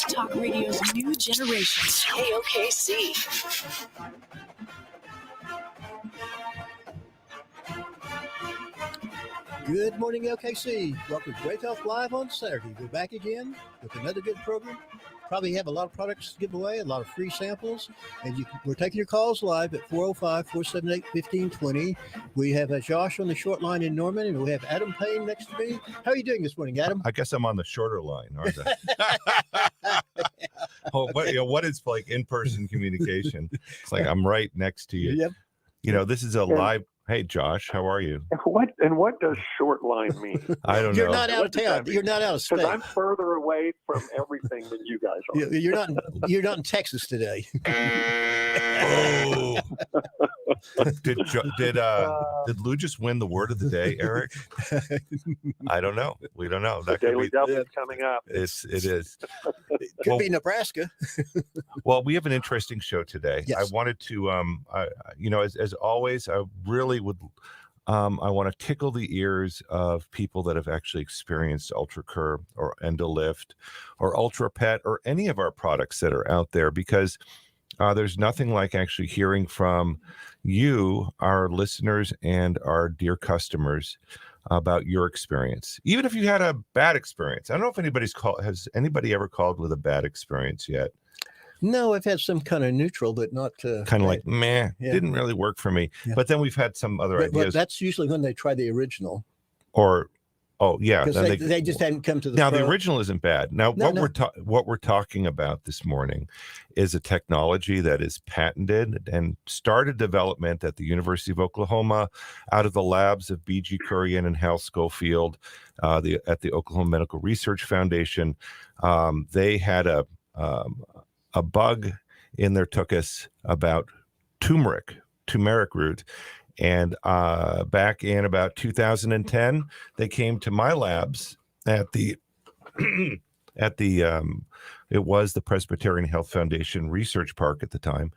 Talk radio's new generation, KOKC. Good morning, LKC. Welcome to Great Health Live on Saturday. We're back again with another good program. Probably have a lot of products to give away, a lot of free samples. And we're taking your calls live at 405-478-1520. We have Josh on the short line in Norman, and we have Adam Payne next to me. How are you doing this morning, Adam? I guess I'm on the shorter line, aren't I? What is like in-person communication? It's like I'm right next to you. Yep. This is a live. Hey, Josh, how are you? What does short line mean? I don't know. You're not out of town. You're not out of state. Because I'm further away from everything than you guys are. You're not in Texas today. Oh. Did Lou just win the word of the day, Eric? I don't know. We don't know. That Daily Double's coming up. It is. Could be Nebraska. Well, we have an interesting show today. Yes. I wanted to, as always, I really would. I want to tickle the ears of people that have actually experienced UltraCurve or EndoLift or UltraPet or any of our products that are out there, because there's nothing like actually hearing from you, our listeners, and our dear customers about your experience. Even if you had a bad experience. I don't know if has anybody ever called with a bad experience yet? No, I've had some kind of neutral, but not kind of like, meh, didn't really work for me. Yeah. But then we've had some other ideas. But that's usually when they try the original. Or, yeah. Because they just hadn't come to the Now, the original isn't bad. Now, what we're talking about this morning is a technology that is patented and started development at the University of Oklahoma out of the labs of B.G. Kurian and Hal Schofield at the Oklahoma Medical Research Foundation. They had a bug in their tuchus about turmeric root. And back in about 2010, they came to my labs at the it was the Presbyterian Health Foundation Research Park at the time.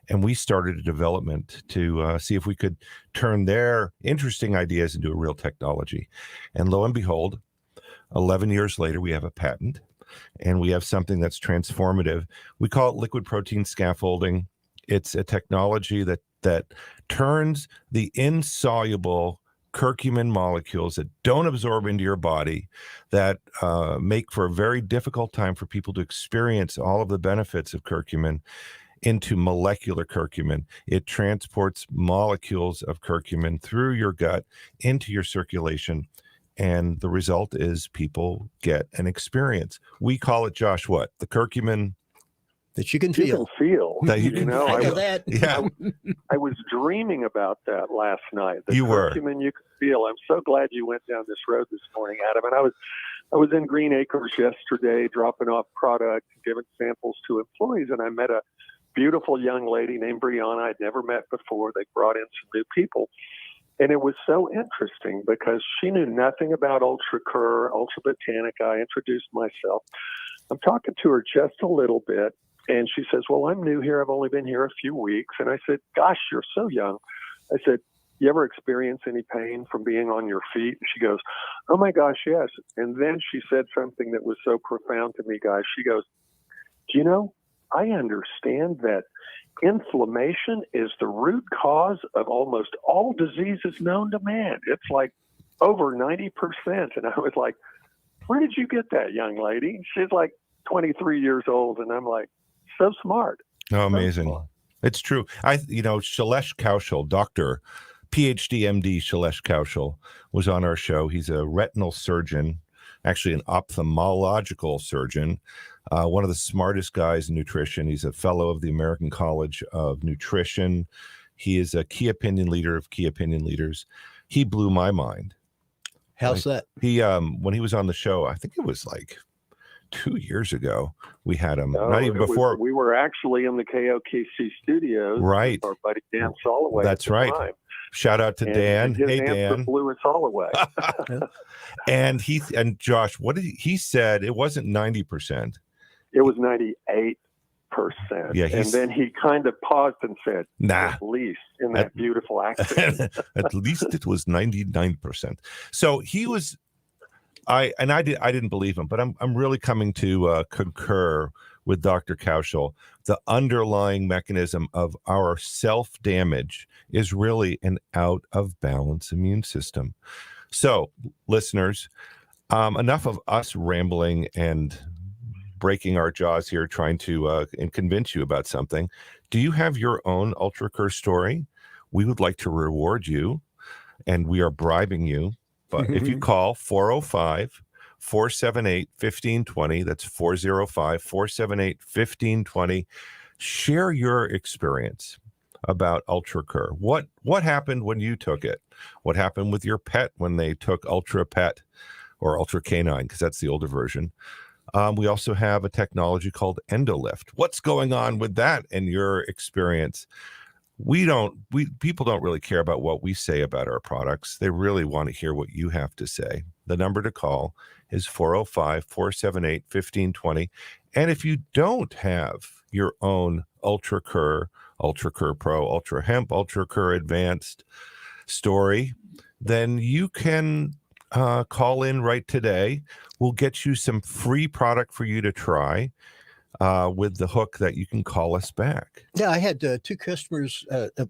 And we started a development to see if we could turn their interesting ideas into a real technology. And lo and behold, 11 years later, we have a patent. And we have something that's transformative. We call it liquid protein scaffolding. It's a technology that turns the insoluble curcumin molecules that don't absorb into your body, that make for a very difficult time for people to experience all of the benefits of curcumin, into molecular curcumin. It transports molecules of curcumin through your gut into your circulation. And the result is people get an experience. We call it, Josh, what? The curcumin that you can feel. That you can feel. That. Yeah. I was dreaming about that last night. The you curcumin you can feel. I'm so glad you went down this road this morning, Adam. And I was in Green Acres yesterday dropping off product, giving samples to employees, and I met a beautiful young lady named Brianna I'd never met before. They brought in some new people. And it was so interesting because she knew nothing about UltraCurve, Ultra Botanica. I introduced myself. I'm talking to her just a little bit, and she says, well, I'm new here. I've only been here a few weeks. And I said, gosh, you're so young. I said, you ever experience any pain from being on your feet? And she goes, oh, my gosh, yes. And then she said something that was so profound to me, guys. She goes, do you know, I understand that inflammation is the root cause of almost all diseases known to man. It's like over 90%. And I was like, where did you get that, young lady? She's like 23 years old. And I'm like, so smart. Oh, amazing. So smart. It's true. Shailesh Kaushal, Dr. PhD MD Shailesh Kaushal was on our show. He's a retinal surgeon, actually an ophthalmological surgeon. One of the smartest guys in nutrition. He's a fellow of the American College of Nutrition. He is a key opinion leader of key opinion leaders. He blew my mind. How's that? He when he was on the show, I think it was like 2 years ago, we had him. Not even before. We were actually in the KOKC studios. Right. With our buddy Dan Soloway. That's right. Time. Shout out to Dan. Hey, Dan. Blew us all away. And Josh, what did he said? It wasn't 90%. It was 98%. Yeah, and then he kind of paused and said, nah. at least, in that beautiful accent. At least it was 99%. So he was, I didn't believe him, but I'm really coming to concur with Dr. Kaushal. The underlying mechanism of our self-damage is really an out of balance immune system. So, listeners, enough of us rambling and breaking our jaws here trying to and convince you about something. Do you have your own UltraCur story? We would like to reward you, and we are bribing you. But if you call 405-478-1520, that's 405-478-1520, share your experience about UltraCur. What happened when you took it? What happened with your pet when they took Ultra Pet or Ultra Canine, because that's the older version. We also have a technology called EndoLift. What's going on with that in your experience? People don't really care about what we say about our products. They really want to hear what you have to say. The number to call is 405-478-1520. And if you don't have your own UltraCur Pro, Ultra Hemp, UltraCur Advanced story, then you can call in right today. We'll get you some free product for you to try with the hook that you can call us back. Yeah, I had two customers,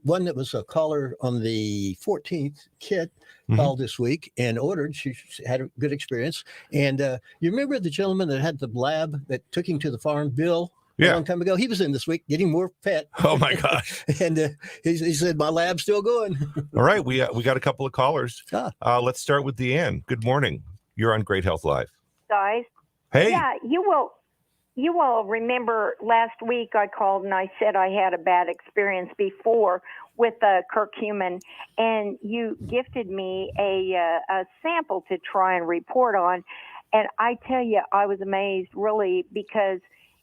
one that was a caller on the 14th, Kit, called this week and ordered. She had a good experience. And you remember the gentleman that had the lab that took him to the farm, Bill? A long time ago. He was in this week getting more pet. Oh my gosh. And he said, my lab's still going. All right. We got a couple of callers. Let's start with Deanne. Good morning. You're on Great Health Live. Guys. Hey. Yeah, you will remember last week I called and I said I had a bad experience before with curcumin, and you gifted me a sample to try and report on. And I tell you, I was amazed really, because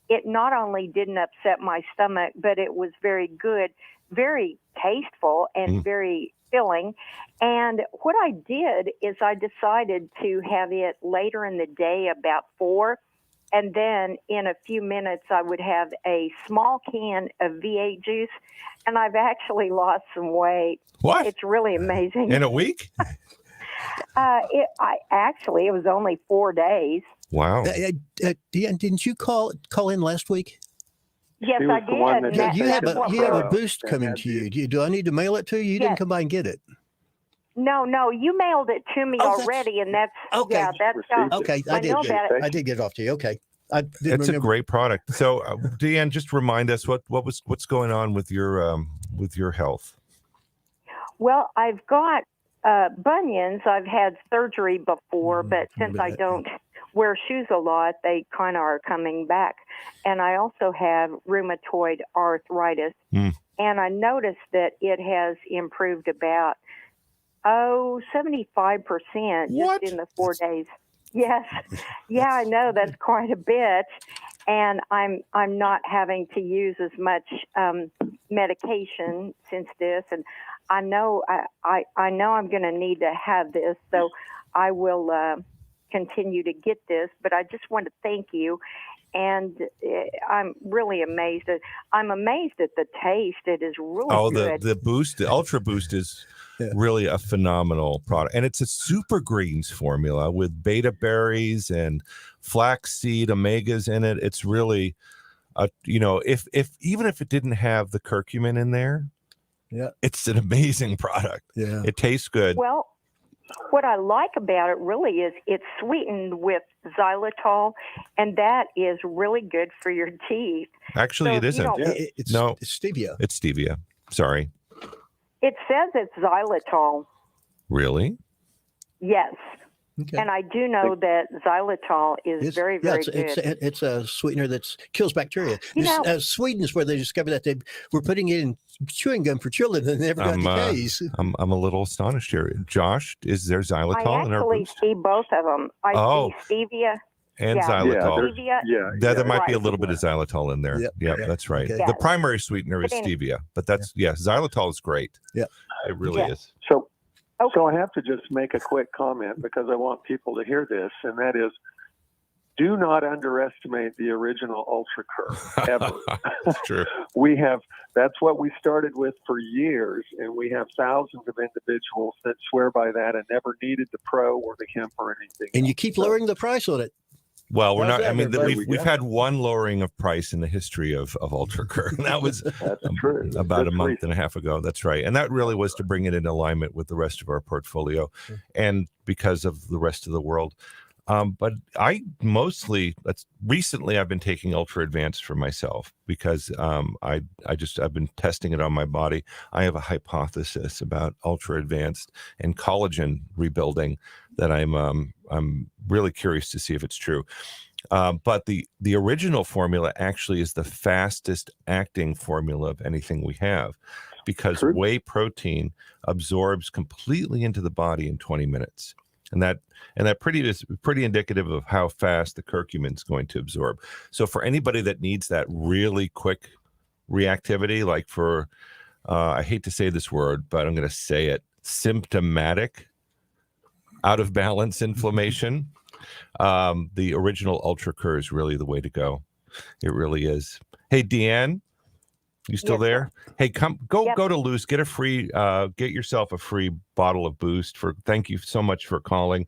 it not only didn't upset my stomach, but it was very good, very tasteful, and very filling. And what I did is I decided to have it later in the day, about 4, and then in a few minutes I would have a small can of V8 juice, and I've actually lost some weight. What? It's really amazing. In a week? It was only 4 days. Wow. Deanne, didn't you call in last week? Yes, He was I the one did. that You have a boost that coming had to you. Do I need to mail it to you? You didn't come by and get it. No, you mailed it to me already, and that's okay. Yeah, that's Okay, I did get it off to you. Okay, It's a great product. So, Deanne, just remind us what's going on with your health. Well, I've got bunions. I've had surgery before, but since I don't wear shoes a lot, they kind of are coming back. And I also have rheumatoid arthritis, and I noticed that it has improved about 75% just in the 4 days. Yes. Yeah, I know that's quite a bit. And I'm not having to use as much medication since this. And I know I'm going to need to have this. So I will continue to get this. But I just want to thank you. And I'm really amazed. I'm amazed at the taste. It is really good. The Boost, the Ultra Boost is really a phenomenal product. And it's a super greens formula with beta berries and flaxseed omegas in it. It's really, if even if it didn't have the curcumin in there, it's an amazing product. Yeah, it tastes good. Well, what I like about it really is it's sweetened with xylitol, and that is really good for your teeth. Actually, it isn't. It's stevia. It's stevia. Sorry. It says it's xylitol. Really? Yes. Okay. And I do know that xylitol is very, very good. It's a sweetener that kills bacteria. Sweden is where they discovered that they were putting it in chewing gum for children and never got decays. I'm a little astonished here. Josh, is there xylitol in our Boost? I actually see both of them. I see stevia. And xylitol. There might be a little bit of xylitol in there. Yeah, that's right. Okay. The primary sweetener is stevia, but that's xylitol is great. Yeah, it really is. So I have to just make a quick comment because I want people to hear this, and that is do not underestimate the original Ultra Curve ever. That's true. That's what we started with for years, and we have thousands of individuals that swear by that and never needed the Pro or the hemp or anything. And you keep lowering the price on it. Well, we're How's not. that, I mean, everybody? we've had one lowering of price in the history of Ultra Curve. That was That's true. about a That's month recent. and a half ago. That's right, and that really was to bring it in alignment with the rest of our portfolio, and because of the rest of the world. But I recently I've been taking Ultra Advanced for myself because I've been testing it on my body. I have a hypothesis about Ultra Advanced and collagen rebuilding that I'm really curious to see if it's true. But the original formula actually is the fastest acting formula of anything we have, because whey protein absorbs completely into the body in 20 minutes. And that is pretty indicative of how fast the curcumin is going to absorb. So for anybody that needs that really quick reactivity, like for, I hate to say this word, but I'm going to say it, symptomatic out of balance inflammation, the original Ultra Cur is really the way to go. It really is. Hey, Deanne, you still there? Hey, go to Loose, get yourself a free bottle of Boost. Thank you so much for calling,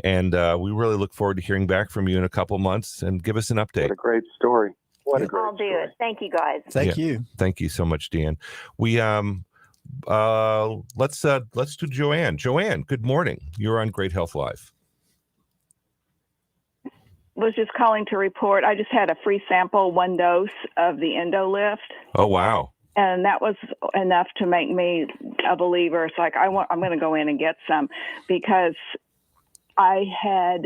and we really look forward to hearing back from you in a couple months and give us an update. What a great story! What a great I'll do story. it. Thank you, guys. Thank you. Thank you so much, Deanne. We let's do Joanne. Joanne, good morning. You're on Great Health Live. Was just calling to report. I just had a free sample, 1 dose of the EndoLift. Oh, wow. And that was enough to make me a believer. It's like, I'm going to go in and get some, because I had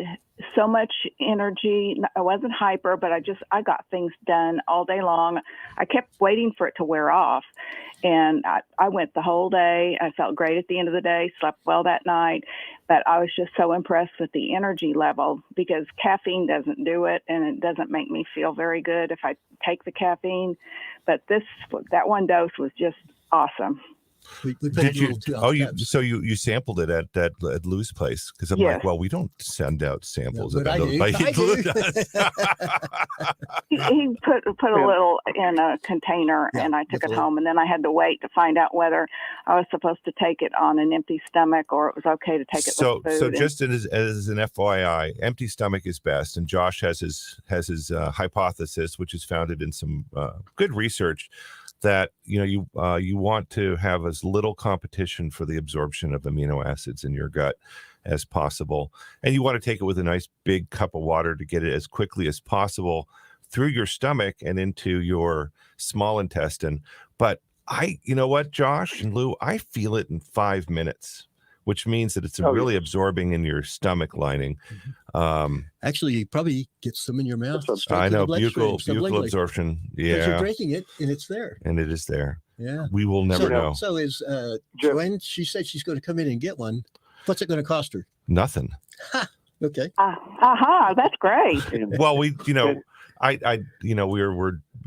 so much energy. I wasn't hyper, but I got things done all day long. I kept waiting for it to wear off. And I went the whole day. I felt great at the end of the day, slept well that night. But I was just so impressed with the energy level, because caffeine doesn't do it, and it doesn't make me feel very good if I take the caffeine. But that 1 dose was just awesome. We Did you? So you sampled it at Lou's place? Because I'm like, well, we don't send out samples. No, but I do. Lou does. He put a little in a container, and I took it home, and then I had to wait to find out whether I was supposed to take it on an empty stomach or it was okay to take it with food. So just as an FYI, empty stomach is best, and Josh has his hypothesis, which is founded in some good research, that you want to have as little competition for the absorption of amino acids in your gut as possible, and you want to take it with a nice big cup of water to get it as quickly as possible through your stomach and into your small intestine. But you know what, Josh and Lou, I feel it in 5 minutes, which means that it's really absorbing in your stomach lining. Actually, you probably get some in your mouth. I know, buccal absorption. Yeah, because you're drinking it and it's there. And it is there. Yeah, we will never know. So is Joanne? She said she's going to come in and get one. What's it going to cost her? Nothing. Okay. That's great. Well, we're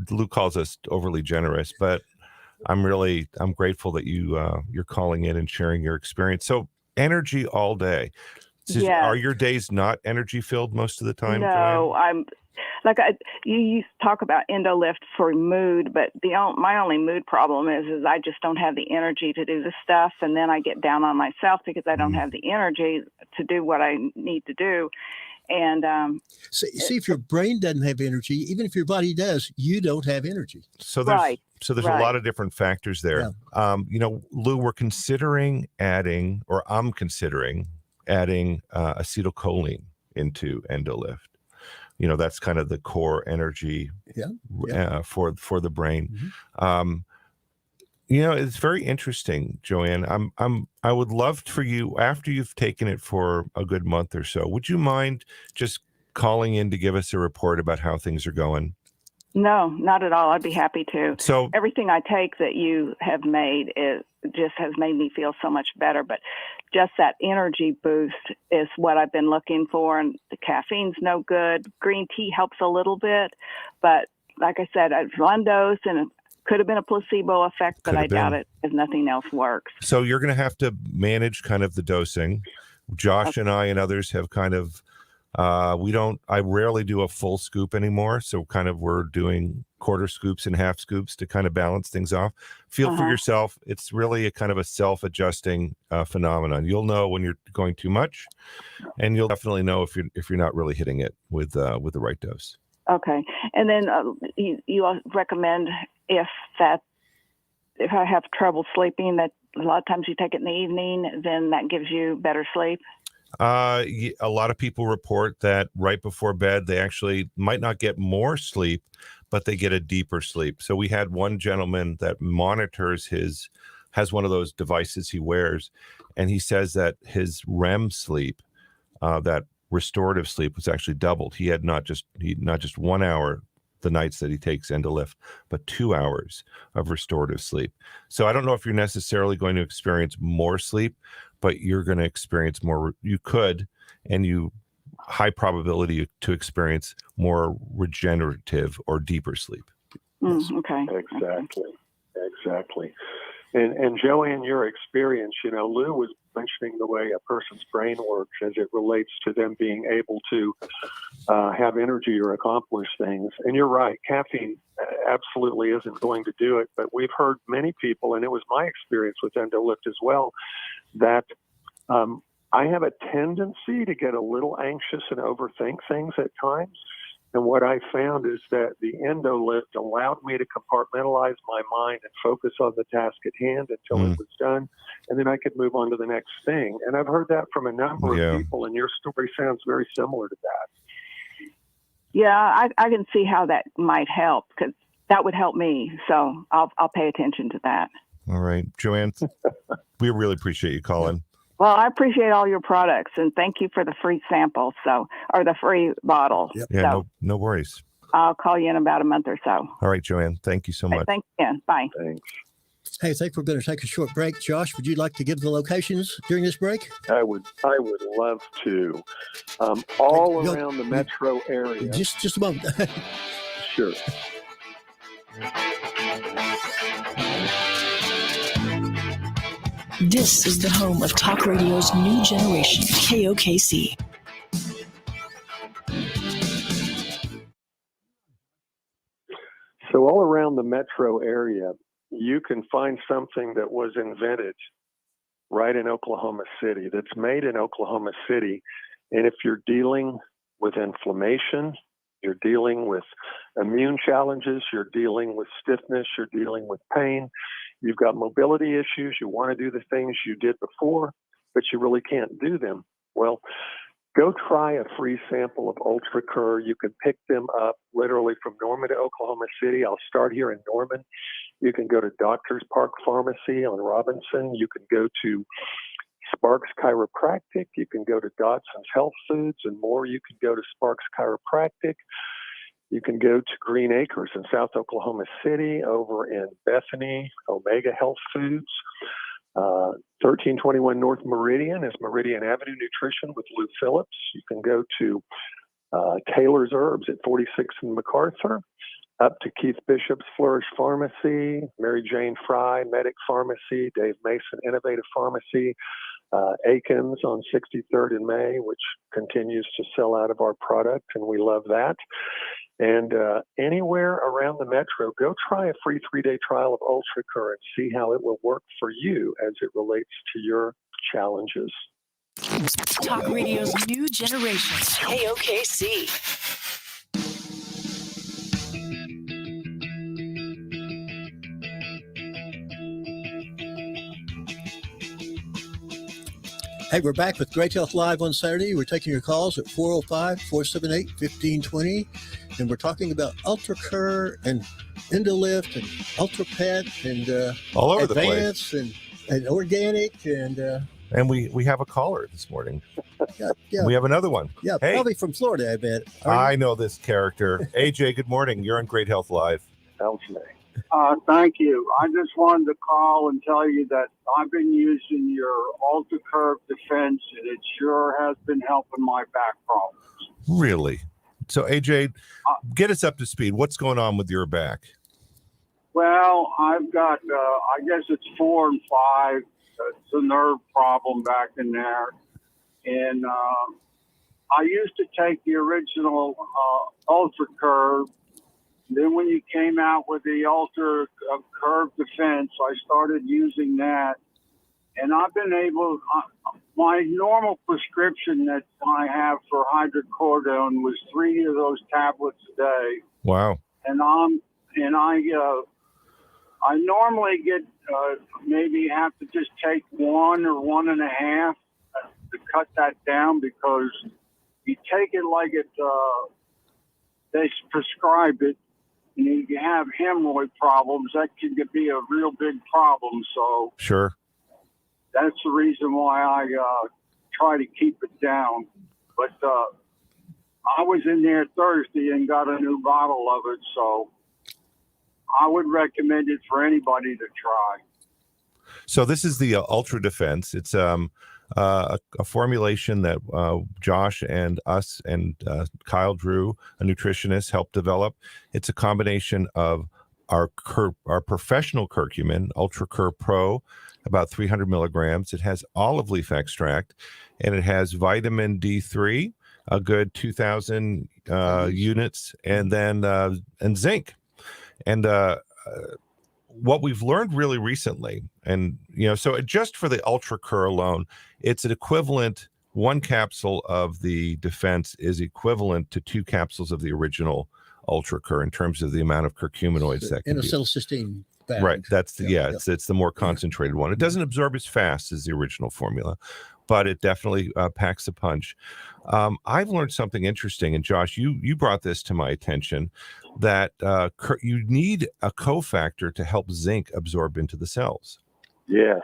Lou calls us overly generous, but I'm grateful that you're calling in and sharing your experience. So energy all day. Are your days not energy filled most of the time? No, Joanne? You used to talk about EndoLift for mood, but my only mood problem is I just don't have the energy to do the stuff, and then I get down on myself because I don't have the energy to do what I need to do. And see, if your brain doesn't have energy, even if your body does, you don't have energy. So there's a lot of different factors there. Yeah. Lou, I'm considering adding acetylcholine into EndoLift. That's kind of the core energy for the brain. Mm-hmm. It's very interesting, Joanne. I would love for you, after you've taken it for a good month or so, would you mind just calling in to give us a report about how things are going? No, not at all. I'd be happy to. So everything I take that you have made just has made me feel so much better. But just that energy boost is what I've been looking for. And the caffeine's no good. Green tea helps a little bit. But like I said, it's 1 dose, and it could have been a placebo effect, but I doubt it if nothing else works. So you're going to have to manage kind of the dosing. Josh and I and others have kind of I rarely do a full scoop anymore. So kind of we're doing quarter scoops and half scoops to kind of balance things off. Feel for yourself. It's really a kind of a self-adjusting phenomenon. You'll know when you're going too much, and you'll definitely know if you're not really hitting it with the right dose. Okay. And then you recommend if I have trouble sleeping, that a lot of times you take it in the evening, then that gives you better sleep? A lot of people report that right before bed, they actually might not get more sleep, but they get a deeper sleep. So we had one gentleman that monitors has one of those devices he wears, and he says that his REM sleep, that restorative sleep, was actually doubled. He had not just 1 hour the nights that he takes Endolift, but 2 hours of restorative sleep. So I don't know if you're necessarily going to experience more sleep, but you're going to experience more. You could, and you high probability to experience more regenerative or deeper sleep. Okay. Exactly. And Joanne, your experience, Lou was mentioning the way a person's brain works as it relates to them being able to have energy or accomplish things. And you're right, caffeine absolutely isn't going to do it. But we've heard many people, and it was my experience with Endolift as well, that I have a tendency to get a little anxious and overthink things at times. And what I found is that the Endolift allowed me to compartmentalize my mind and focus on the task at hand until it was done. And then I could move on to the next thing. And I've heard that from a number of people, and your story sounds very similar to that. Yeah, I can see how that might help, because that would help me. So I'll pay attention to that. All right, Joanne, we really appreciate you calling. Well, I appreciate all your products, and thank you for the free sample, or the free bottle. Yep. Yeah, no worries. I'll call you in about a month or so. All right, Joanne, thank you so much. Thanks again. Bye. Thanks. Hey, I think we're going to take a short break. Josh, would you like to give the locations during this break? I would love to. All around the metro area. Just a moment. Sure. This is the home of talk radio's new generation, KOKC. So all around the metro area, you can find something that was invented right in Oklahoma City, that's made in Oklahoma City. And if you're dealing with inflammation, you're dealing with immune challenges, you're dealing with stiffness, you're dealing with pain, you've got mobility issues, you want to do the things you did before, but you really can't do them. Well, go try a free sample of UltraCur. You can pick them up literally from Norman to Oklahoma City. I'll start here in Norman. You can go to Doctors Park Pharmacy on Robinson. You can go to Sparks Chiropractic. You can go to Dotson's Health Foods and more. You can go to Sparks Chiropractic. You can go to Green Acres in South Oklahoma City, over in Bethany, Omega Health Foods. 1321 North Meridian is Meridian Avenue Nutrition with Lou Phillips. You can go to Taylor's Herbs at 46th and MacArthur, up to Keith Bishop's Flourish Pharmacy, Mary Jane Fry Medic Pharmacy, Dave Mason Innovative Pharmacy, Aikens on 63rd and May, which continues to sell out of our product, and we love that. And anywhere around the metro, go try a free 3-day trial of UltraCur and see how it will work for you as it relates to your challenges. Talk radio's new generation, KOKC. Hey, we're back with Great Health Live on Saturday. We're taking your calls at 405-478-1520. And we're talking about UltraCur and Endolift and UltraPet and all over Advance the place. and organic and we have a caller this morning. Yeah. We have another one. Yeah, hey. Probably from Florida, I bet. I know this character. AJ, good morning. You're on Great Health Live. Thank you. I just wanted to call and tell you that I've been using your UltraCurve Defense, and it sure has been helping my back problems. Really? So, AJ, get us up to speed. What's going on with your back? Well, I've got, I guess it's 4 and 5. It's a nerve problem back in there. And I used to take the original Ultra Curve. Then when you came out with the Ultra Curve Defense, I started using that. And I've been able, my normal prescription that I have for hydrocodone was 3 of those tablets a day. Wow. And I normally get maybe have to just take 1 or 1.5 to cut that down, because you take it like they prescribe it, and you have hemorrhoid problems. That can be a real big problem. So Sure. that's the reason why I try to keep it down. But I was in there Thursday and got a new bottle of it, so I would recommend it for anybody to try. So this is the Ultra Defense. It's a formulation that Josh and us and Kyle Drew, a nutritionist, helped develop. It's a combination of our professional curcumin, Ultra Cur Pro, about 300 milligrams. It has olive leaf extract, and it has vitamin D3, a good 2,000 units, and then and zinc. And what we've learned really recently, and so just for the Ultra Cur alone, it's an equivalent. 1 capsule of the Defense is equivalent to 2 capsules of the original Ultra Cur in terms of the amount of curcuminoids that can be. N-acetylcysteine. Right. That's it's the more concentrated one. It doesn't absorb as fast as the original formula, but it definitely packs a punch. I've learned something interesting, and Josh, you brought this to my attention, that you need a cofactor to help zinc absorb into the cells. Yes.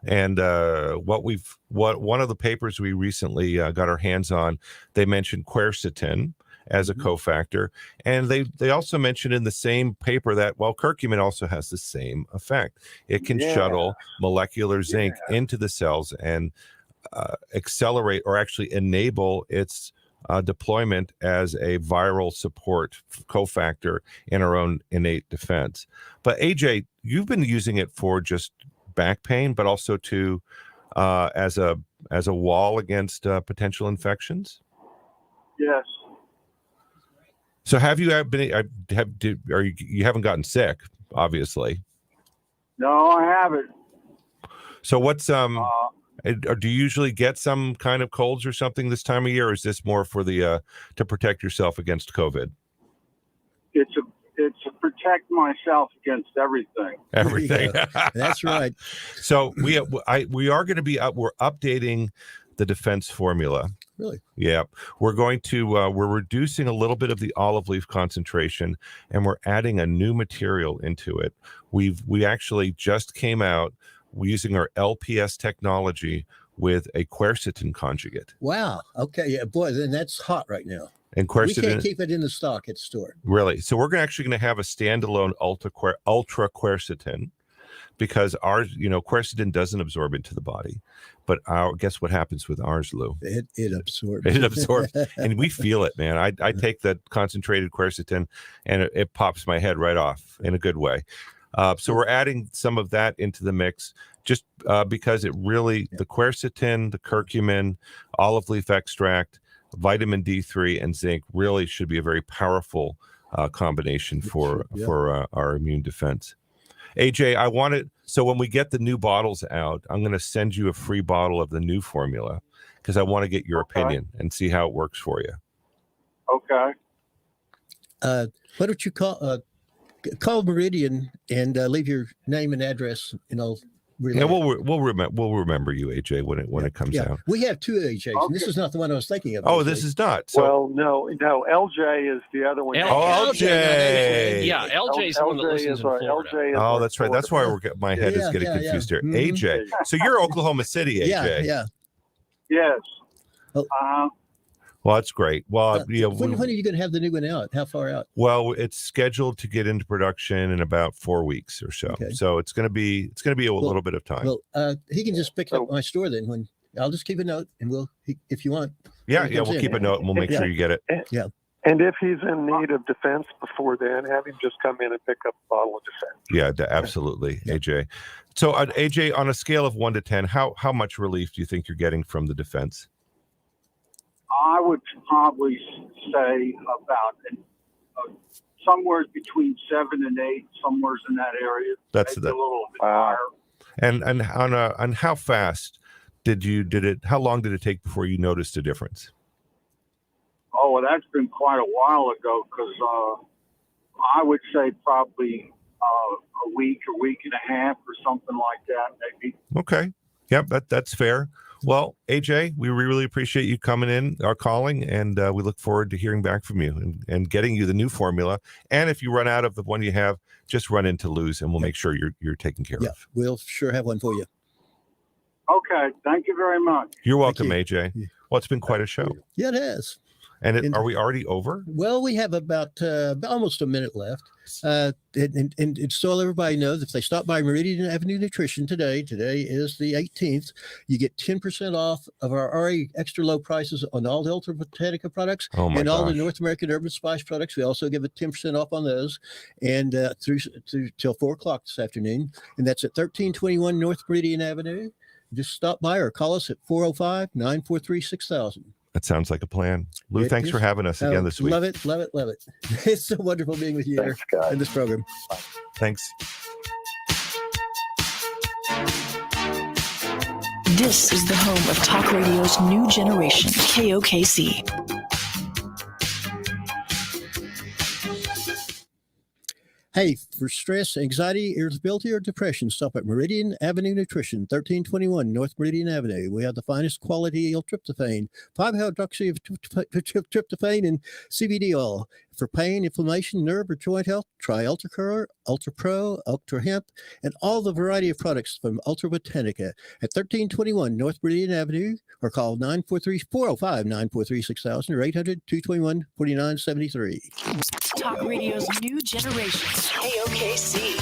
And one of the papers we recently got our hands on, they mentioned quercetin as a cofactor, and they also mentioned in the same paper that curcumin also has the same effect. It can shuttle molecular zinc into the cells and accelerate, or actually enable, its deployment as a viral support cofactor in our own innate defense. But AJ, you've been using it for just back pain, but also to as a wall against potential infections. Yes. So have you been? You haven't gotten sick, obviously? No, I haven't. So what's do you usually get some kind of colds or something this time of year, or is this more for the to protect yourself against COVID? It's to protect myself against everything. Everything. That's right. So we are going to be we're updating the Defense formula. Really? Yeah. We're going to we're reducing a little bit of the olive leaf concentration, and we're adding a new material into it. We actually just came out using our LPS technology with a quercetin conjugate. Wow. Okay. Yeah, boy, then that's hot right now. And We quercetin, can't keep it in the stock at the store. really. So we're actually going to have a standalone ultra quercetin, because ours, quercetin doesn't absorb into the body, but guess what happens with ours, Lou? It absorbs. It absorbs, and we feel it, man. I take the concentrated quercetin, and it pops my head right off in a good way. So we're adding some of that into the mix, just because it really, the quercetin, the curcumin, olive leaf extract, vitamin D3, and zinc really should be a very powerful combination for our immune defense. AJ, so when we get the new bottles out, I'm going to send you a free bottle of the new formula, because I want to get your opinion and see how it works for you. Okay. Why don't you call Meridian and leave your name and address, and I'll relay. Yeah, we'll remember you, AJ, when it comes out. We have 2 AJs, and this is not the one I was thinking of. Oh, this is not. So, Well, no, LJ is the other one. LJ. Yeah, LJ's the one that listens in Florida. Oh, that's right. That's why my head is getting confused here. AJ. So you're Oklahoma City, AJ. Yeah. Yes. Well, that's great. Well, when are you going to have the new one out? How far out? Well, it's scheduled to get into production in about 4 weeks or so. Okay. So it's going to be a little bit of time. Well, he can just pick it up at my store then. When I'll just keep a note, and if you want. Yeah, we'll keep a note, and we'll make sure you get it. Yeah. And if he's in need of defense before then, have him just come in and pick up a bottle of defense. Yeah, absolutely, AJ. So, AJ, on a scale of 1 to 10, how much relief do you think you're getting from the defense? I would probably say about somewhere between 7 and 8, somewhere in that area. That's maybe a little bit higher. And on how fast how long did it take before you noticed a difference? Oh, well, that's been quite a while ago, because I would say probably a week and a half or something like that, maybe. Okay. Yep, that's fair. Well, AJ, we really appreciate you coming in, calling, and we look forward to hearing back from you and getting you the new formula. And if you run out of the one you have, just run into Lou's, and we'll make sure you're taken care of. We'll sure have one for you. Okay, thank you very much. You're welcome, you. AJ. Well, it's been quite a show. Yeah, it has. And are we already over? Well, we have about almost a minute left. And so everybody knows, if they stop by Meridian Avenue Nutrition today is the 18th, you get 10% off of our already extra low prices on all the Ultra Botanica products and all the North American Urban Spice products. We also give a 10% off on those, and through till 4 o'clock this afternoon. And that's at 1321 North Meridian Avenue. Just stop by or call us at 405-943-6000. That sounds like a plan. Lou, thanks for having us again this week. Love it. It's so wonderful being with you here in this program. Thanks. This is the home of talk radio's new generation, KOKC. Hey, for stress, anxiety, irritability, or depression, stop at Meridian Avenue Nutrition, 1321 North Meridian Avenue. We have the finest quality L-tryptophan, 5-hydroxy of tryptophan, and CBD oil. For pain, inflammation, nerve, or joint health, try UltraCur, UltraPro, UltraHemp, and all the variety of products from Ultra Botanica at 1321 North Meridian Avenue, or call 405-943-6000 or 800-221-4973. Talk radio's new generation, KOKC.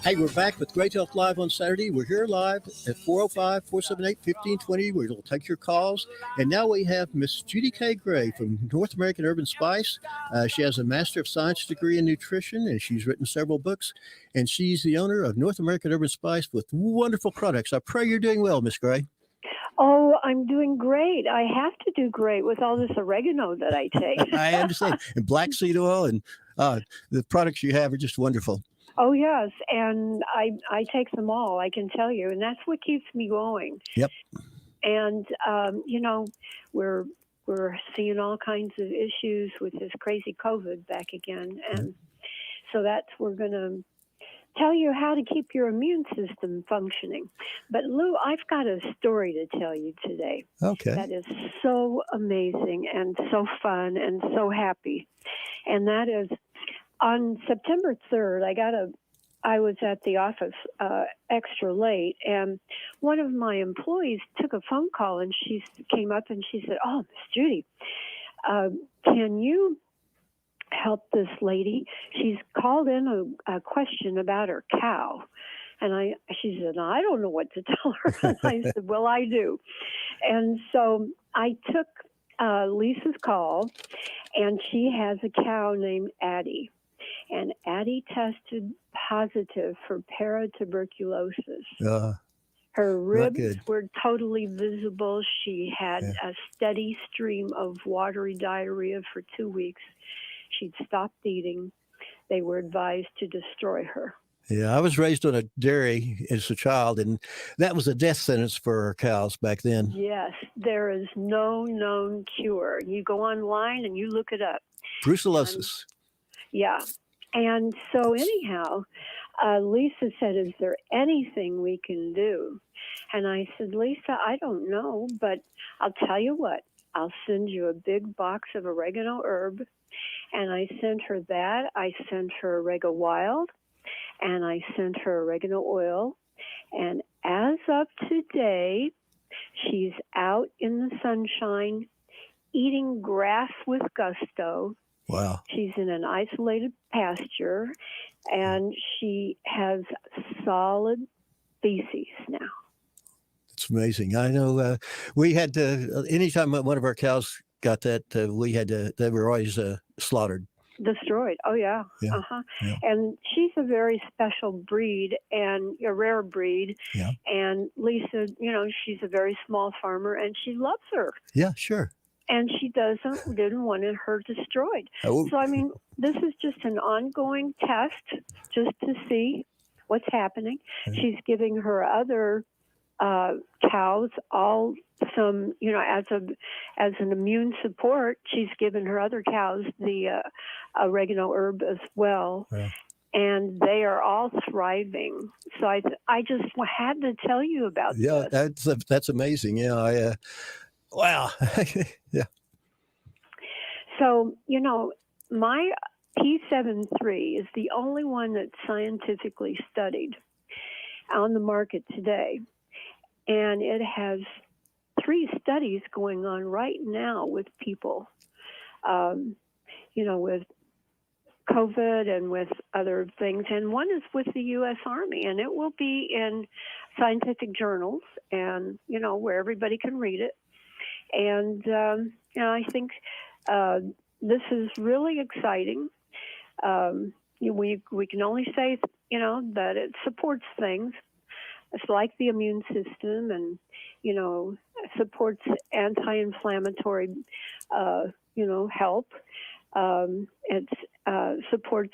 Hey, we're back with Great Health Live on Saturday. We're here live at 405-478-1520. We'll take your calls. And now we have Miss Judy K. Gray from North American Urban Spice. She has a Master of Science degree in nutrition, and she's written several books. And she's the owner of North American Urban Spice with wonderful products. I pray you're doing well, Miss Gray. Oh, I'm doing great. I have to do great with all this oregano that I take. I understand. And black seed oil, and the products you have are just wonderful. Oh, yes. And I take them all, I can tell you. And that's what keeps me going. Yep. And, we're seeing all kinds of issues with this crazy COVID back again. And so we're going to tell you how to keep your immune system functioning. But Lou, I've got a story to tell you today. Okay. That is so amazing and so fun and so happy. And that is, on September 3rd, I was at the office extra late, and one of my employees took a phone call, and she came up and she said, "Oh, Miss Judy, can you help this lady? She's called in a question about her cow." And she said, "I don't know what to tell her." And I said, "Well, I do." And so I took Lisa's call, and she has a cow named Addie. And Addie tested positive for paratuberculosis. Her ribs were totally visible. She had a steady stream of watery diarrhea for 2 weeks. She'd stopped eating. They were advised to destroy her. Yeah, I was raised on a dairy as a child, and that was a death sentence for our cows back then. Yes, there is no known cure. You go online and you look it up. Brucellosis. Yeah. And so anyhow, Lisa said, "Is there anything we can do?" And I said, "Lisa, I don't know, but I'll tell you what. I'll send you a big box of oregano herb." And I sent her that. I sent her Orego Wild, and I sent her oregano oil. And as of today, she's out in the sunshine eating grass with gusto. Wow. She's in an isolated pasture, and she has solid feces now. It's amazing. I know we had to, anytime one of our cows got that, they were always slaughtered. Destroyed. Oh, yeah. Yeah. Uh-huh. Yeah. And she's a very special breed and a rare breed. Yeah. And Lisa, she's a very small farmer and she loves her. Yeah, sure. And she didn't want her destroyed. Oh. So, I mean, this is just an ongoing test just to see what's happening. She's giving her other cows all some, as an immune support. She's given her other cows the oregano herb as well. Yeah. And they are all thriving. So I just had to tell you about this. That's amazing. Yeah, wow. Yeah. So, my P73 is the only one that's scientifically studied on the market today. And it has 3 studies going on right now with people, with COVID and with other things. And one is with the U.S. Army, and it will be in scientific journals and, where everybody can read it. And, I think this is really exciting. We can only say, that it supports things. It's like the immune system and, supports anti-inflammatory, help. It supports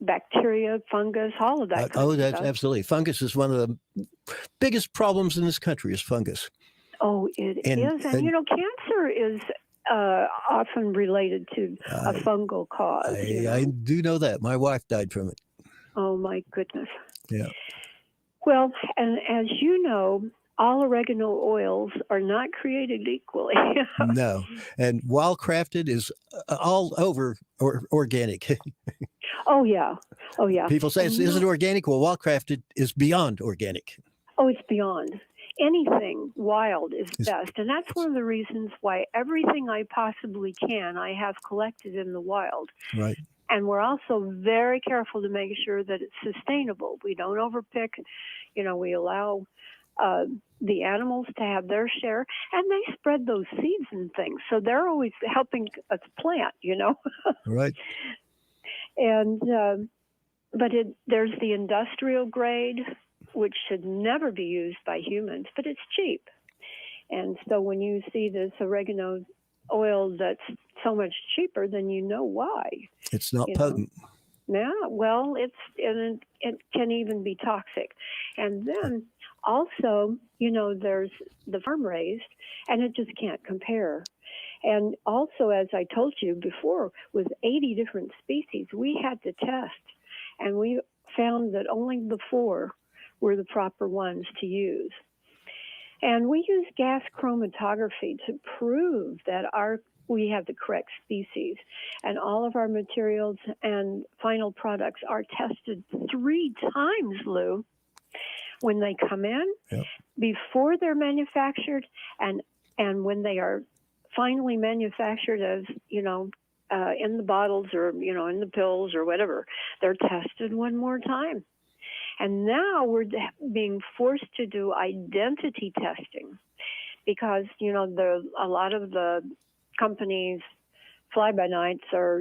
bacteria, fungus, all of that kind of that's stuff. absolutely. Fungus is one of the biggest problems in this country is fungus. Oh, it is. And cancer is often related to a fungal cause. I do know that. My wife died from it. Oh, my goodness. Yeah. Well, and as you know, all oregano oils are not created equally. No. And wildcrafted is all over organic. Oh, yeah. Oh, yeah. People say, is it organic? Well, wildcrafted is beyond organic. Oh, it's beyond. Anything wild is best. And that's one of the reasons why everything I possibly can, I have collected in the wild. Right. And we're also very careful to make sure that it's sustainable. We don't overpick. We allow the animals to have their share, and they spread those seeds and things. So they're always helping us plant, Right. And but there's the industrial grade, which should never be used by humans, but it's cheap. And so when you see this oregano oil that's so much cheaper, then you know why. It's not potent. Yeah, well, it can even be toxic. And then also, there's the farm raised, and it just can't compare. And also, as I told you before, with 80 different species, we had to test, and we found that only the 4 were the proper ones to use. And we use gas chromatography to prove that we have the correct species. And all of our materials and final products are tested 3 times, Lou, when they come in, before they're manufactured, and when they are finally manufactured as, in the bottles or, in the pills or whatever. They're tested one more time. And now we're being forced to do identity testing because, a lot of the companies, fly-by-nights are,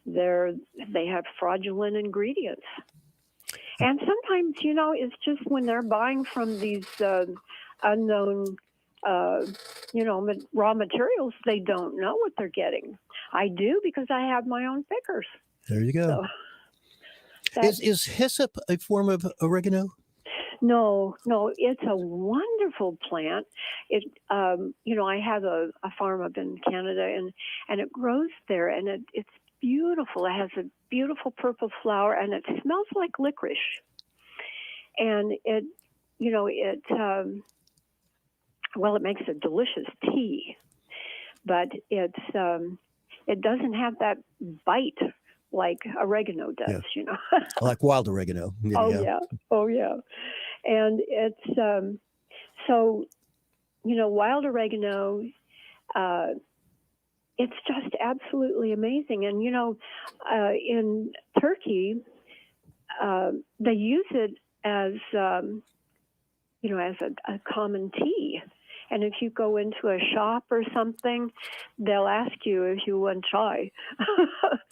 they have fraudulent ingredients. And sometimes, it's just when they're buying from these unknown, raw materials, they don't know what they're getting. I do because I have my own pickers. There you go. So is hyssop a form of oregano? No, it's a wonderful plant. It, I have a farm up in Canada, and it grows there, and it's beautiful. It has a beautiful purple flower, and it smells like licorice. And it makes a delicious tea, but it doesn't have that bite like oregano does, Like wild oregano. Yeah, Oh, yeah. And it's, wild oregano, it's just absolutely amazing. And, in Turkey, they use it as, as a common tea. And if you go into a shop or something, they'll ask you if you want chai,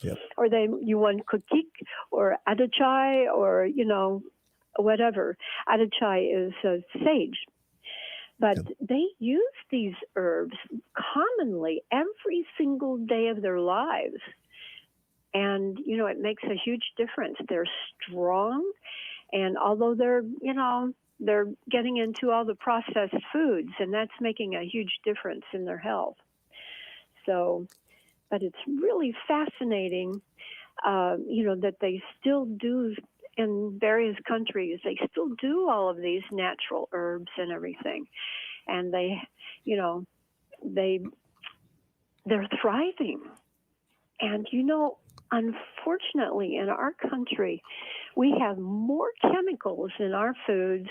Yep. or you want kukik or adachai, or whatever. Adachai is sage. But they use these herbs commonly every single day of their lives. And, it makes a huge difference. They're strong. And although they're getting into all the processed foods, and that's making a huge difference in their health. So, but it's really fascinating, that they still do in various countries, they still do all of these natural herbs and everything. And they're thriving. And, unfortunately, in our country, we have more chemicals in our foods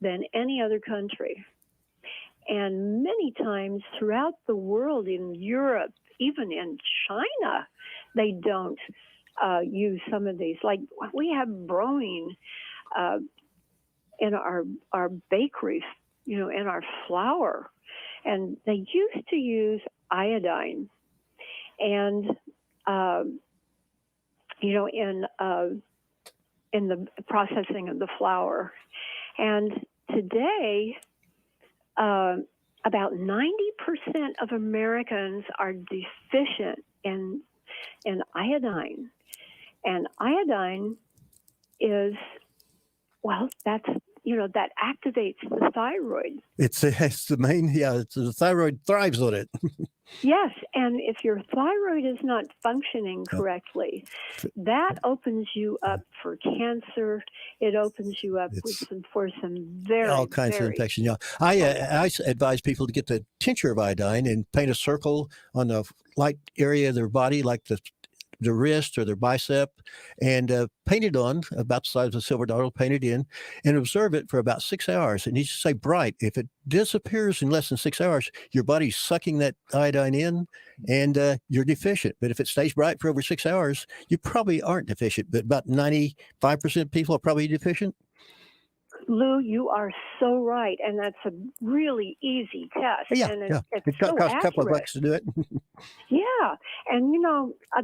than any other country. And many times throughout the world, in Europe, even in China, they don't use some of these. Like, we have bromine in our bakeries, in our flour. And they used to use iodine. And in the processing of the flour. And today, about 90% of Americans are deficient in iodine. And iodine is, that activates the thyroid. It's the main, the thyroid thrives on it. Yes, and if your thyroid is not functioning correctly, that opens you up for cancer. It opens you up for some very all kinds of infections. Yeah, I advise people to get the tincture of iodine and paint a circle on the light area of their body, like the wrist or their bicep, and paint it on about the size of a silver dollar, paint it in, and observe it for about 6 hours. It needs to stay bright. If it disappears in less than 6 hours, your body's sucking that iodine in, and you're deficient. But if it stays bright for over 6 hours, you probably aren't deficient. But about 95% of people are probably deficient. Lou, you are so right, and that's a really easy test. Yeah, and it so costs a couple of accurate. bucks to do it. Yeah, and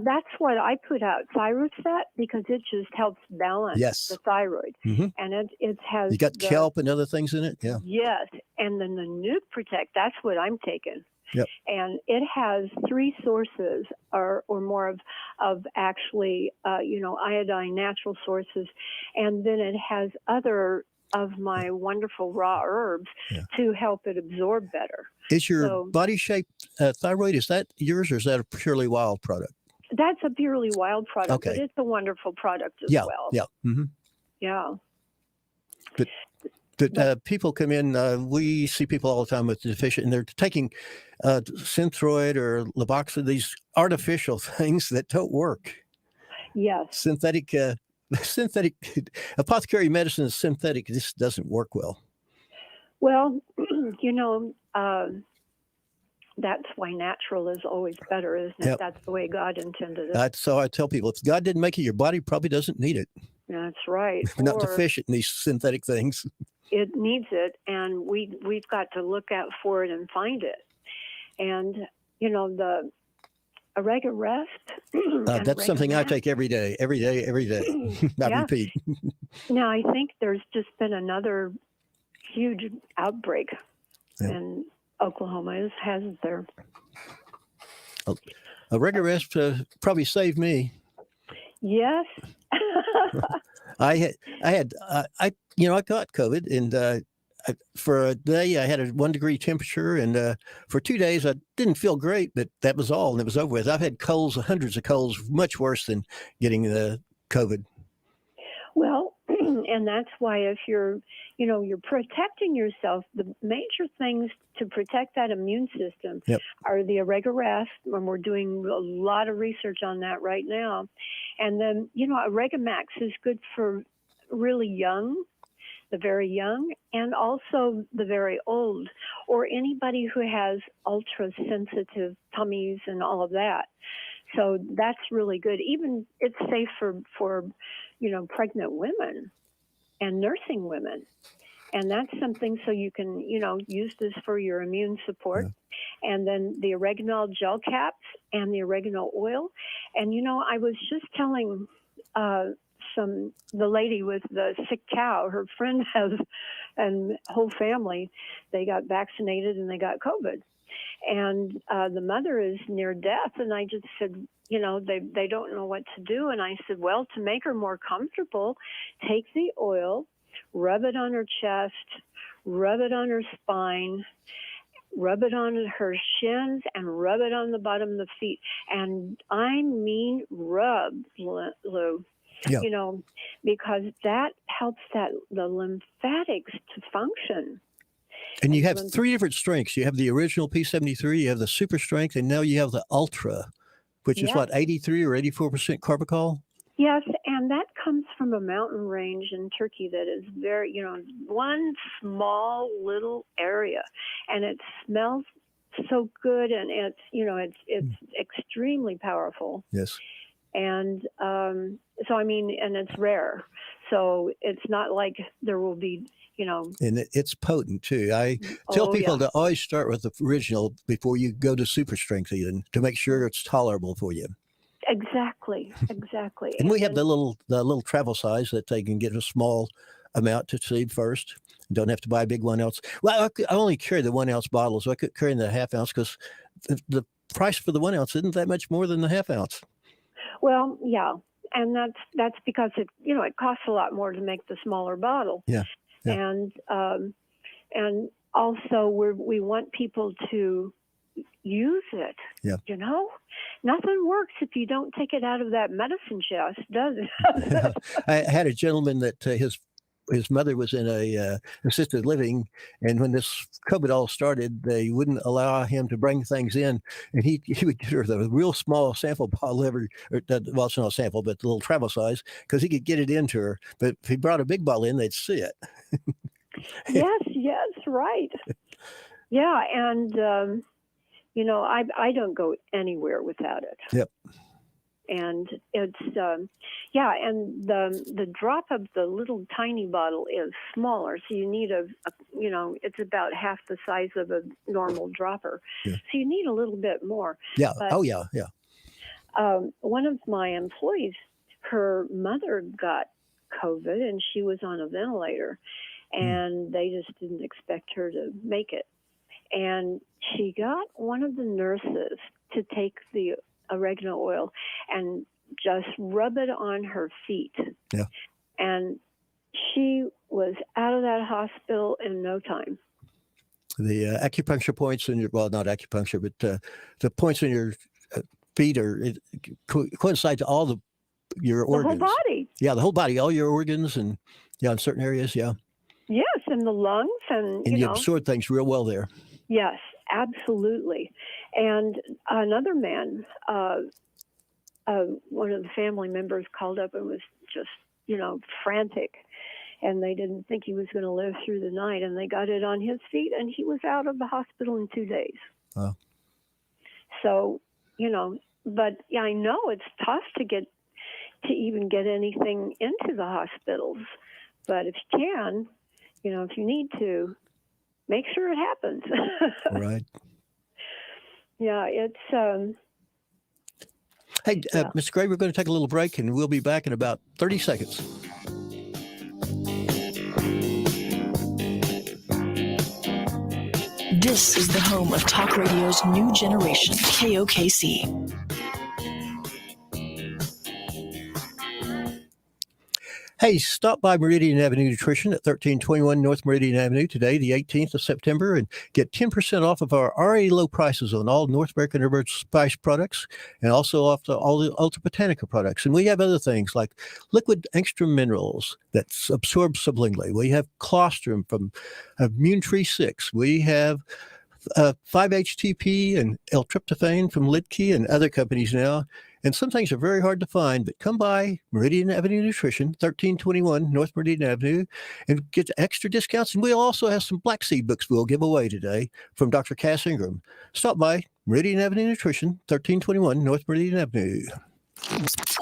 that's what I put out, Thyroset, because it just helps balance the thyroid. Mm-hmm. And it has... You got kelp and other things in it? Yeah. Yes, and then the Nuke Protect, that's what I'm taking. Yep. And it has 3 sources or more of actually, iodine, natural sources. And then it has other of my wonderful raw herbs to help it absorb better. Is your body-shaped thyroid, is that yours, or is that a purely wild product? That's a purely wild product, but it's a wonderful product as well. Yeah. Mm-hmm. Yeah. But people come in, we see people all the time with deficient, and they're taking Synthroid or Levoxy, these artificial things that don't work. Yes. Synthetic apothecary medicine is synthetic. This doesn't work well. Well, that's why natural is always better, isn't it? Yep. That's the way God intended it. That's how I tell people. If God didn't make it, your body probably doesn't need it. That's right. We're not deficient in these synthetic things. It needs it, and we've got to look out for it and find it. And, the Orega Rest. That's something I take every day. I repeat. Now, I think there's just been another huge outbreak in Oklahoma, hasn't there? Orega Rest probably saved me. Yes. I got COVID, and for a day I had a 1 degree temperature, and for 2 days I didn't feel great, but that was all, and it was over with. I've had colds, hundreds of colds, much worse than getting the COVID. Well, and that's why if you're protecting yourself, the major things to protect that immune system are the Orega Rest, and we're doing a lot of research on that right now. And then, Orega Max is good for really young, the very young, and also the very old, or anybody who has ultra-sensitive tummies and all of that. So that's really good. Even it's safe for pregnant women and nursing women. And that's something so you can, use this for your immune support. Yeah. And then the oregano gel caps and the oregano oil. And, I was just telling the lady with the sick cow, her friend has, and whole family, they got vaccinated and they got COVID. And the mother is near death. And I just said, they don't know what to do. And I said, well, to make her more comfortable, take the oil, rub it on her chest, rub it on her spine, rub it on her shins, and rub it on the bottom of the feet. And I mean rub, Lou. Yeah. Because that helps the lymphatics to function. And you have three different strengths. You have the original P73, you have the super strength, and now you have the ultra, which is 83 or 84% carbachol? Yes, and that comes from a mountain range in Turkey that is very, one small little area, and it smells so good, and it's extremely powerful. Yes. And and it's rare. So it's not like there will be, And it's potent too. I tell people to always start with the original before you go to super strength even, to make sure it's tolerable for you. Exactly. And we have the little travel size that they can get a small amount to seed first. Don't have to buy a big 1 ounce. Well, I only carry the 1 ounce bottles. So I could carry in the half ounce because the price for the 1 ounce isn't that much more than the half ounce. Well, yeah. And that's because it costs a lot more to make the smaller bottle. Yeah. And also we want people to use it. Yeah. Nothing works if you don't take it out of that medicine chest, does it? I had a gentleman that his mother was in a assisted living, and when this COVID all started, they wouldn't allow him to bring things in, and he would get her the real small sample bottle well, it's not a sample, but the little travel size, because he could get it into her. But if he brought a big bottle in, they'd see it. Yes, right. Yeah, and I don't go anywhere without it. Yep. And it's and the drop of the little tiny bottle is smaller, so you need it's about half the size of a normal dropper. Yeah. So you need a little bit more. Yeah. But, one of my employees, her mother got COVID, and she was on a ventilator, and they just didn't expect her to make it. And she got one of the nurses to take the oregano oil and just rub it on her feet. Yeah. And she was out of that hospital in no time. The acupuncture points in not acupuncture, but the points in your feet coincide to all your organs. The whole body. Yeah, the whole body, all your organs, and in certain areas, yeah. Yes, and the lungs, and you absorb things real well there. Yes, absolutely. And another man, one of the family members called up and was just, frantic. And they didn't think he was going to live through the night. And they got it on his feet, and he was out of the hospital in 2 days. Wow. So, but I know it's tough to even get anything into the hospitals. But if you can, if you need to, make sure it happens. Right. Yeah, it's. Hey, Mr. Gray, we're going to take a little break, and we'll be back in about 30 seconds. This is the home of talk radio's new generation, KOKC. Hey, stop by Meridian Avenue Nutrition at 1321 North Meridian Avenue today, the 18th of September, and get 10% off of our already low prices on all North American Herbal Spice products, and also off all the Ultra Botanica products. And we have other things like liquid extra minerals that's absorbed sublingually. We have colostrum from Immune Tree 6. We have 5-HTP and L-tryptophan from Lidkey and other companies now. And some things are very hard to find, but come by Meridian Avenue Nutrition, 1321 North Meridian Avenue, and get extra discounts. And we'll also have some Black Seed books we'll give away today from Dr. Cass Ingram. Stop by Meridian Avenue Nutrition, 1321 North Meridian Avenue.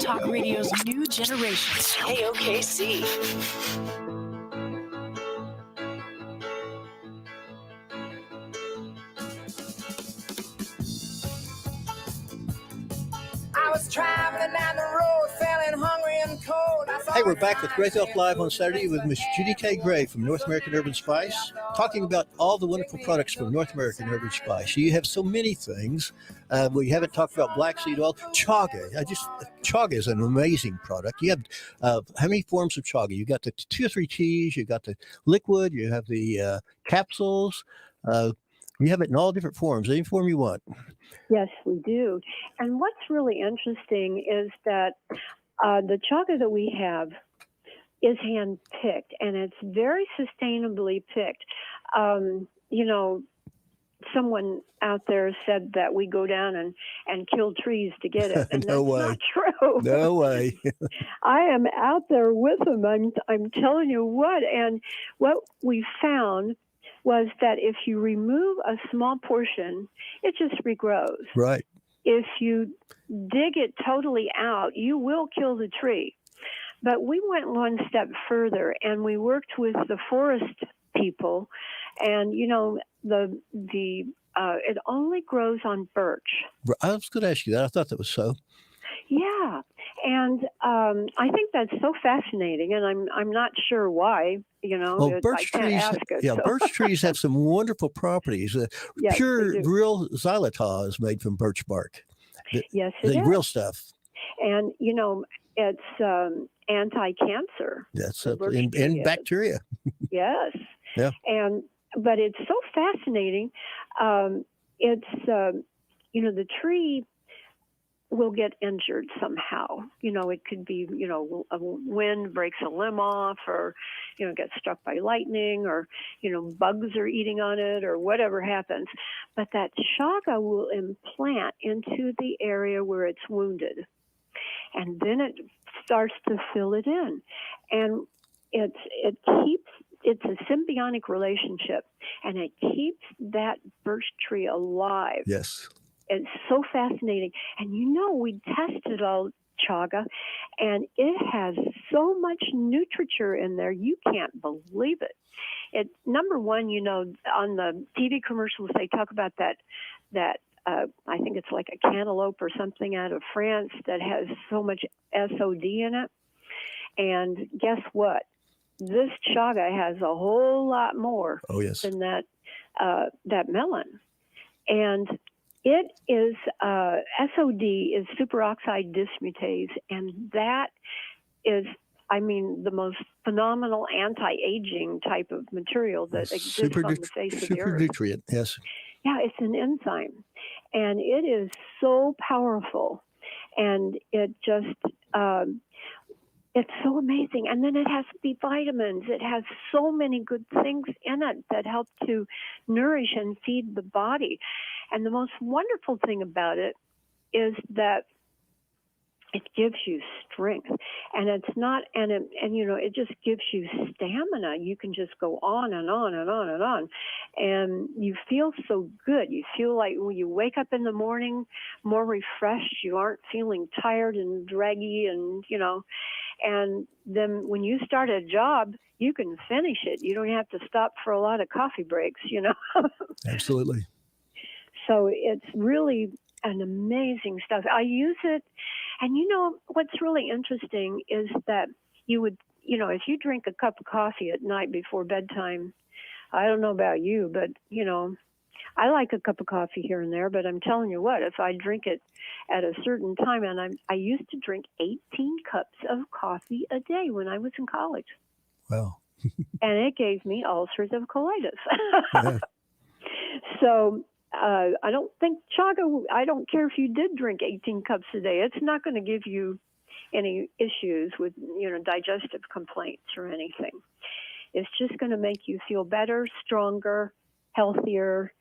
Talk radio's new generation, KOKC. traveling down the road, feeling hungry and cold. Hey, we're back with Great Health Live on Saturday with Miss Judy K. Gray from North American Herb and Spice, talking about all the wonderful products from North American Herb and Spice. You have so many things. We haven't talked about black seed oil. Chaga. Chaga is an amazing product. You have how many forms of chaga? You got the 2 or 3 teas. You got the liquid. You have the capsules. You have it in all different forms. Any form you want. Yes, we do. And what's really interesting is that the chaga that we have is hand-picked, and it's very sustainably picked. Someone out there said that we go down and kill trees to get it, and No way. Not true. No way. I am out there with them. I'm telling you what. And what we found was that if you remove a small portion, it just regrows. Right. If you dig it totally out, you will kill the tree. But we went one step further, and we worked with the forest people, and it only grows on birch. I was going to ask you that. I thought that was so. Yeah, and I think that's so fascinating, and I'm not sure why. Well, birch I can't trees. ask it, so. Birch trees have some wonderful properties. Yes, pure, real xylitol is made from birch bark. Yes, the real stuff. And it's anti-cancer. That's and bacteria. Yes. Yeah. But it's so fascinating. The tree will get injured somehow. It could be, a wind breaks a limb off, or, gets struck by lightning, or, bugs are eating on it, or whatever happens. But that chaga will implant into the area where it's wounded. And then it starts to fill it in. And it's a symbiotic relationship, and it keeps that birch tree alive. Yes. It's so fascinating. And we tested all chaga, and it has so much nutriture in there, you can't believe it. It number one, on the TV commercials, they talk about that I think it's like a cantaloupe or something out of France that has so much SOD in it. And guess what? This chaga has a whole lot more than that melon. And it is SOD is superoxide dismutase, and that is, the most phenomenal anti-aging type of material that exists on the face of the earth. Super nutrient, yes. Yeah, it's an enzyme, and it is so powerful, and it just it's so amazing. And then it has B vitamins. It has so many good things in it that help to nourish and feed the body. And the most wonderful thing about it is that it gives you strength, and it's not, and it just gives you stamina. You can just go on and on and on and on, and you feel so good. You feel like when you wake up in the morning more refreshed. You aren't feeling tired and draggy, and and then when you start a job, you can finish it. You don't have to stop for a lot of coffee breaks. Absolutely. So it's really an amazing stuff. I use it, and what's really interesting is that you would, if you drink a cup of coffee at night before bedtime, I don't know about you, but I like a cup of coffee here and there, but I'm telling you what, if I drink it at a certain time, and I used to drink 18 cups of coffee a day when I was in college. Wow. And it gave me ulcerative colitis. Yeah. So I don't think chaga, I don't care if you did drink 18 cups a day, it's not going to give you any issues with, digestive complaints or anything. It's just going to make you feel better, stronger, healthier,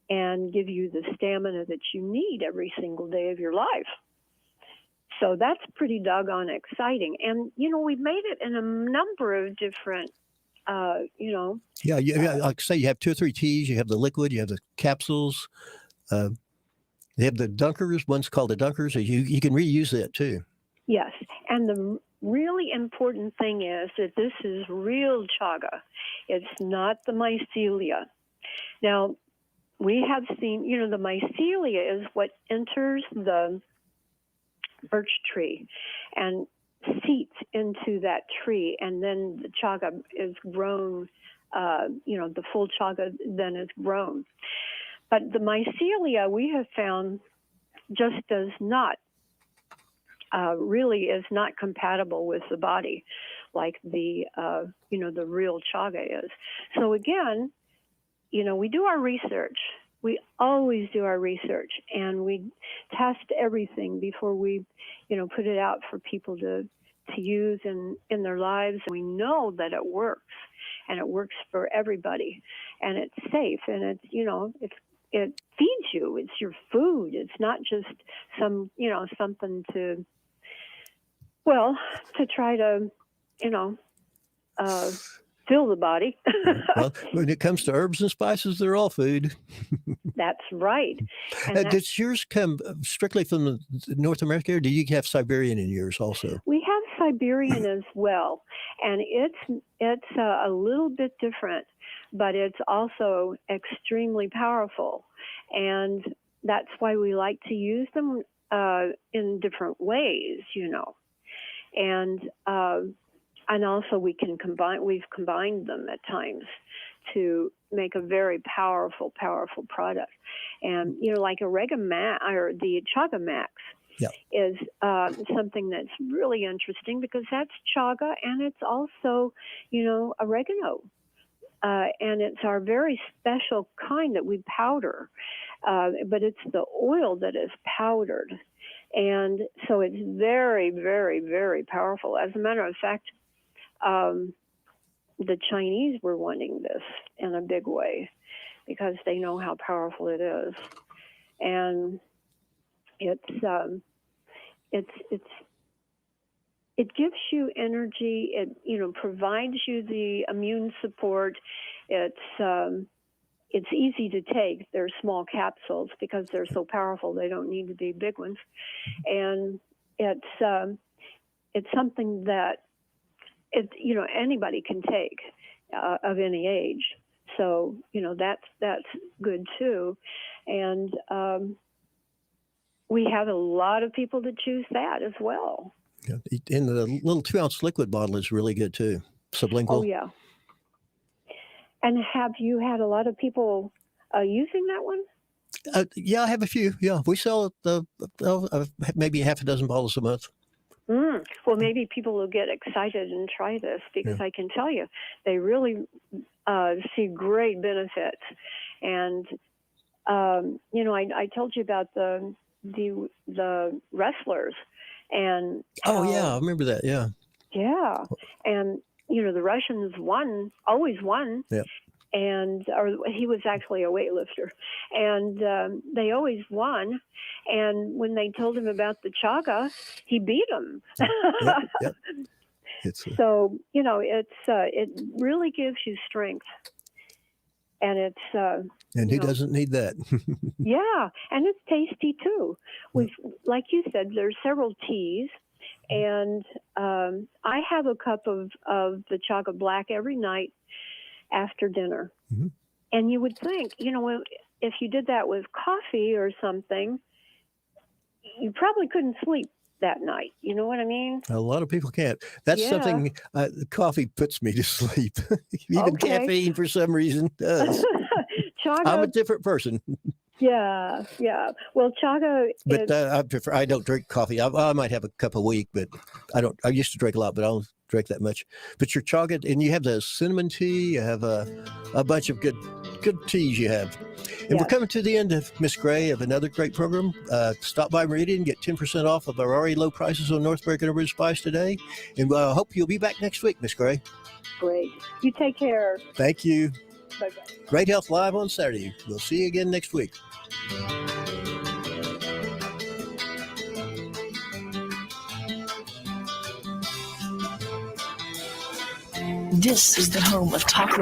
and give you the stamina that you need every single day of your life. So that's pretty doggone exciting. And, we've made it in a number of different, Yeah, like I say, you have 2 or 3 teas, you have the liquid, you have the capsules. They have the dunkers. One's called the dunkers. You can reuse that too. Yes. And the really important thing is that this is real chaga. It's not the mycelia. Now, we have seen, the mycelia is what enters the birch tree and seats into that tree, and then the chaga is grown. The full chaga then is grown. But the mycelia we have found just does not, really is not compatible with the body like the real chaga is. So again, we do our research. We always do our research, and we test everything before we, put it out for people to use in their lives. We know that it works, and it works for everybody, and it's safe, and it's, it feeds you. It's your food. It's not just something to try to, fill the body. Well, when it comes to herbs and spices, they're all food. That's right. And does yours come strictly from North America, or do you have Siberian in yours also? We have Siberian as well, and it's a little bit different, but it's also extremely powerful, and that's why we like to use them in different ways, and also we've combined them at times to make a very powerful product. And, like Oregamax or the Chaga Max is something that's really interesting because that's chaga and it's also, oregano. And it's our very special kind that we powder, but it's the oil that is powdered. And so it's very, very, very powerful. As a matter of fact, the Chinese were wanting this in a big way because they know how powerful it is. And it gives you energy. It, provides you the immune support. It's easy to take. They're small capsules because they're so powerful. They don't need to be big ones. And it's something that anybody can take of any age. So, that's good too. And we have a lot of people that choose that as well. Yeah. And the little 2-ounce liquid bottle is really good too. Sublingual. Oh, yeah. And have you had a lot of people using that one? Yeah, I have a few. Yeah, we sell maybe half a dozen bottles a month. Well, maybe people will get excited and try this because I can tell you, they really see great benefits. And I told you about the wrestlers and I remember that. Yeah, and the Russians always won. Yeah. And he was actually a weightlifter, and they always won. And when they told him about the chaga, he beat them. Yep. So it really gives you strength, and it's and who doesn't need that? Yeah, and it's tasty too. Like you said, there's several teas. And I have a cup of the chaga black every night after dinner. Mm-hmm. And you would think, if you did that with coffee or something, you probably couldn't sleep that night. You know what I mean? A lot of people can't. That's something, coffee puts me to sleep. Even caffeine for some reason does. Chaga, I'm a different person. Yeah. Well, chaga. But I don't drink coffee. I might have a cup a week, but I don't. I used to drink a lot, but I don't drink that much. But your chaga, and you have the cinnamon tea. You have a bunch of good teas you have. And we're coming to the end of Miss Gray of another great program. Stop by Meridian, get 10% off of our already low prices on North American Herbal Spice today. And I hope you'll be back next week, Miss Gray. Great. You take care. Thank you. Bye-bye. Great Health Live on Saturday. We'll see you again next week. This is the home of talk